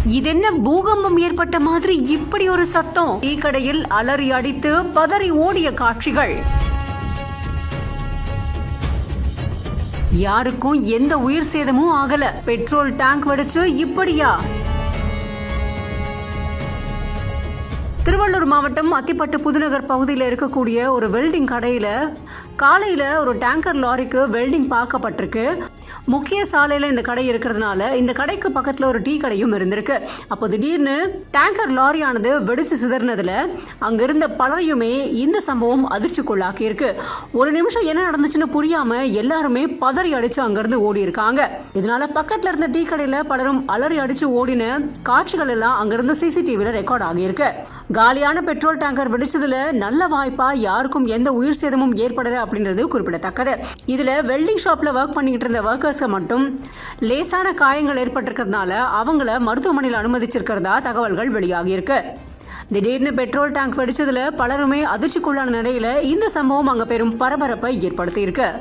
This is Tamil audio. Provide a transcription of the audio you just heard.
இதென்ன பூகம்பம் ஏற்பட்ட மாதிரி இப்படி ஒரு சத்தம்? டீ கடையில் அலறி அடித்து பதறி ஓடிய காட்சிகள். யாருக்கும் எந்த உயிர் சேதமும் ஆகல. பெட்ரோல் டேங்க் வெடிச்சு இப்படியா? திருவள்ளூர் மாவட்டம் அத்திப்பட்டு புதுநகர் பகுதியில் இருக்கக்கூடிய ஒரு வெல்டிங் கடையில காலையில ஒரு டேங்கர் லாரிக்கு வெல்டிங் பார்க்கப்பட்டிருக்கு. முக்கிய சாலையில இந்த கடை இருக்கிறதுனால இந்த கடைக்கு பக்கத்துல ஒரு டீ கடையும் இருந்திருக்கு. அப்போ திடீர்னு டேங்கர் லாரியானது வெடிச்சு சிதறினதுல அங்கிருந்த பலரையுமே இந்த சம்பவம் அதிர்ச்சிக்குள்ளாக்கி இருக்கு. ஒரு நிமிஷம் என்ன நடந்துச்சுன்னு புரியாம எல்லாருமே பதறி அடிச்சு அங்கிருந்து ஓடி இருக்காங்க. இதனால பக்கத்துல இருந்த டீ கடையில பலரும் அலறி அடிச்சு ஓடின காட்சிகள் எல்லாம் அங்கிருந்து சிசிடிவில ரெக்கார்ட் ஆகியிருக்கு. காலியான பெட்ரோல் டேங்கர் வெடிச்சதுல நல்ல வாய்ப்பா யாருக்கும் எந்த உயிர் சேதமும் ஏற்படல அப்படின்றது குறிப்பிடத்தக்கது. இதுல வெல்டிங் ஷாப்ல ஒர்க் பண்ணிட்டு இருந்த ஒர்க்கர்ஸ் மட்டும் லேசான காயங்கள் ஏற்பட்டிருக்கிறதுனால அவங்கள மருத்துவமனையில் அனுமதிச்சிருக்கிறதா தகவல்கள் வெளியாகி இருக்கு. திடீர்னு பெட்ரோல் டேங்க் வெடிச்சதுல பலருமே அதிர்ச்சிக்குள்ளான நிலையில இந்த சம்பவம் அங்க பெரும் பரபரப்பை ஏற்படுத்தி இருக்கு.